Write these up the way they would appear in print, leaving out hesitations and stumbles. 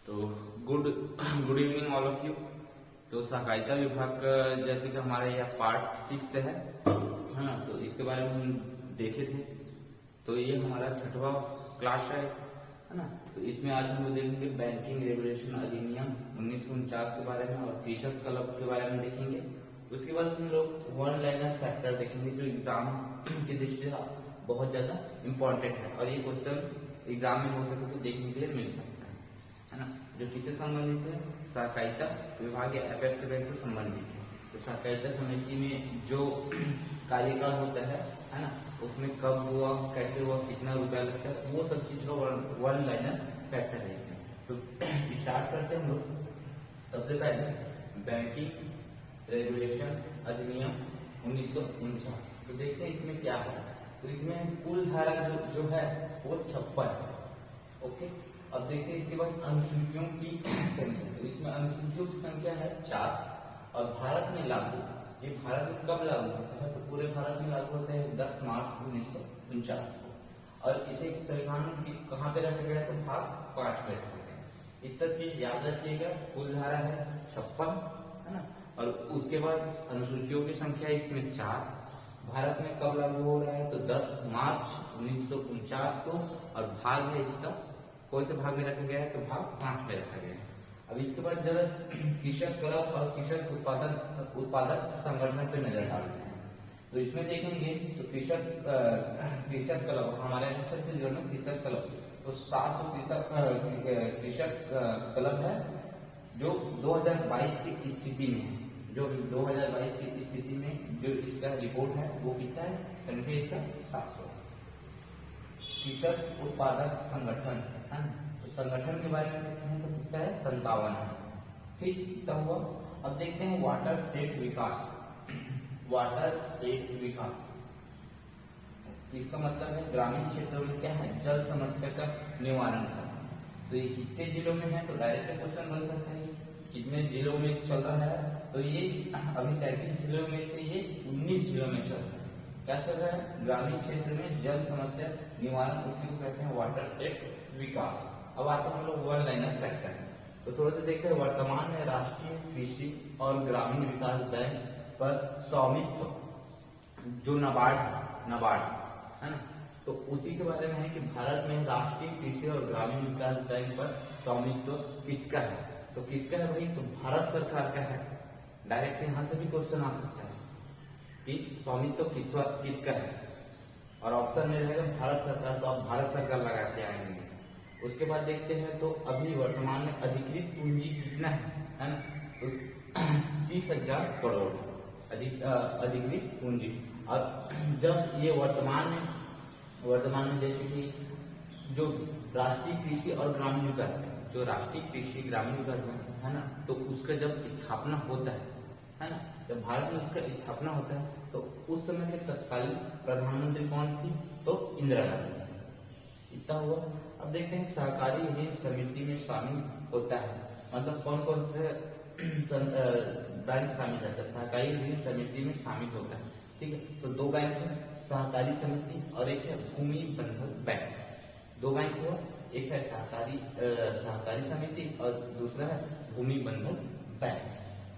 तो good good evening all of you. तो सहकारिता विभाग का जैसे कि हमारे यहाँ पार्ट 6 है ना, तो इसके बारे में हम देखे थे। तो ये हमारा 6वां क्लास है ना। तो इसमें आज हम लोग देखेंगे बैंकिंग रेगुलेशन अधिनियम 1949 के बारे में और कृषक क्लब के बारे में देखेंगे। उसके बाद हम लोग वन लाइनर फैक्टर देखेंगे जो एग्जाम की दृष्टि से बहुत ज्यादा इम्पोर्टेंट है और ये क्वेश्चन एग्जाम में हो सके तो देखने के लिए मिल सकता है ना। जो किससे संबंधित है? सहकारिता विभाग या एपेक्स बैंक से संबंधित है। तो सहकारिता समिति में जो कार्यकाल होता है ना, उसमें कब हुआ, कैसे हुआ, कितना रुपया लगता है, वो सब चीज का वन लाइनर फैक्टर है इसमें। तो स्टार्ट करते हैं हम लोग। सबसे पहले बैंकिंग रेगुलेशन अधिनियम 1949। तो देखते हैं इसमें क्या है। तो इसमें कुल धारा जो है वो 56 है। ओके, अब देखते हैं इसके बाद अनुसूचियों की संख्या। तो इसमें अनुसूचियों की संख्या है 4 और भारत में लागू, ये भारत में कब लागू होता है? तो पूरे भारत में लागू होता है 10 मार्च 1949 को। और इसे संविधान कहाँ पे रखा गया? तो भाग 5 में रखा गया। इतना चीज याद रखिएगा। कुल धारा है 56 है ना, और उसके बाद अनुसूचियों की संख्या इसमें 4। भारत में कब लागू हो रहा है? तो 10 मार्च 1949 को। और भाग है इसका कौन से भाग में रखा गया है? तो भाग 5 में रखा गया है। अब इसके बाद जरा कृषक क्लब और कृषक उत्पादक संगठन पे नजर डालते हैं। तो इसमें देखेंगे तो कृषक क्लब हमारे छत्तीसगढ़ में कृषक क्लब तो 700 कृषक क्लब है जो 2022 की स्थिति में है। जो 2022 की स्थिति में जो इसका रिपोर्ट है वो कितना है? संख्या इसका 700। कृषक उत्पादक संगठन है ना, तो संगठन के बारे में देखते हैं तो कितना है? 57 है। ठीक, कितना हुआ? अब देखते हैं वाटर सेट विकास। वाटर सेट विकास इसका मतलब है ग्रामीण क्षेत्रों में क्या है? जल समस्या का निवारण करना। तो ये कितने जिलों में है? तो डायरेक्ट क्वेश्चन बन सकता है कितने जिलों में चल रहा है? तो ये अभी 33 जिलों में से ये 19 जिलों में चल रहा है। क्या चल रहा है? ग्रामीण क्षेत्र में जल समस्या निवारण, उसी को कहते हैं वाटर सेट विकास। अब आते हैं हम लोग वन लाइनर फैक्टर। तो थोड़ा सा देखते हैं वर्तमान में राष्ट्रीय कृषि और ग्रामीण विकास बैंक पर स्वामित्व जो नाबार्ड है ना, तो उसी के बारे में है कि भारत में राष्ट्रीय कृषि और ग्रामीण विकास बैंक पर स्वामित्व किसका है? तो किसका है भाई? तो भारत सरकार का है। डायरेक्ट यहां से भी क्वेश्चन आ सकता है कि स्वामित्व किसका है, और ऑप्शन में रहेगा भारत सरकार, तो आप भारत सरकार लगा के आएंगे। उसके बाद देखते हैं तो अभी वर्तमान में अधिकृत पूंजी कितना है ना, तो 30,000 करोड़ अधिकृत पूंजी। और जब ये वर्तमान में जैसे कि जो राष्ट्रीय कृषि और ग्रामीण विकास, जो राष्ट्रीय कृषि ग्रामीण विकास है ना, तो उसका जब स्थापना होता है ना, जब भारत में उसका स्थापना होता है तो उस समय के तत्कालीन प्रधानमंत्री कौन थी? तो इंदिरा गांधी। इतना हुआ। अब देखते हैं सहकारी ऋण समिति में शामिल होता है, मतलब कौन कौन से बैंक शामिल रहता है? सहकारी ऋण समिति में शामिल होता है। ठीक है, तो 2 बैंक है, सहकारी समिति और एक है भूमि बंधक बैंक। 2 बैंक हुआ, एक है सहकारी समिति और दूसरा है भूमि बंधक बैंक।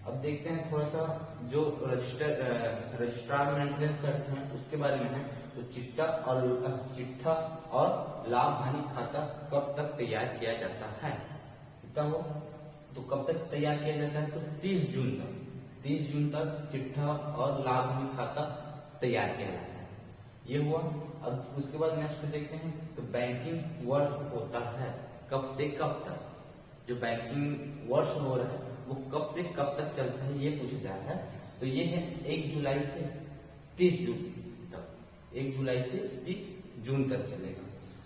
अब देखते हैं थोड़ा सा जो रजिस्ट्रार मेंटेनेंस करते हैं उसके बारे में है। तो चिट्ठा और लाभ हानि खाता कब तक तैयार किया जाता है? कितना हो? तो कब तक तैयार किया जाता है? तो 30 जून तक चिट्ठा और लाभ हानि खाता तैयार किया जाता है। ये हुआ। अब उसके बाद नेक्स्ट देखते हैं तो बैंकिंग वर्ष होता है कब से कब तक? जो बैंकिंग वर्ष हो रहा है वो कब से कब तक चलता है, ये पूछा जा रहा है। तो ये है 1 जुलाई से 30 जून तक। 1 जुलाई से 30 जून तक चलेगा।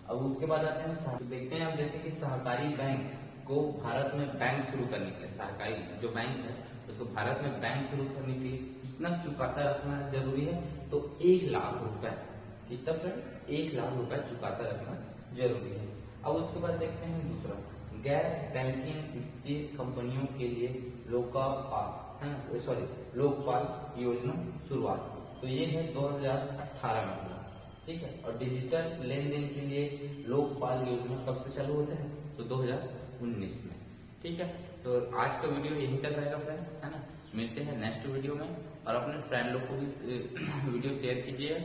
अब उसके बाद आते हैं तो देखते हैं अब जैसे कि सहकारी बैंक को भारत में बैंक शुरू करने के लिए, सहकारी जो बैंक है उसको भारत में बैंक शुरू करने के लिए कितना चुकाता रखना जरूरी है? तो 1 लाख रुपए। कितना फ्रेंड? 1 लाख रुपए चुकाता रखना जरूरी है। अब उसके बाद देखते हैं दूसरा, गैर बैंकिंग वित्तीय कंपनियों के लिए लोकपाल योजना शुरुआत। तो ये है 2018 में हुआ। ठीक है, और डिजिटल लेन देन के लिए लोकपाल योजना कब से चालू होता है? तो 2019 में। ठीक है, तो आज का वीडियो यहीं तक रहेगा फ्रेंड, है ना। मिलते हैं नेक्स्ट वीडियो में, और अपने फ्रेंड लोग को भी वीडियो शेयर कीजिए।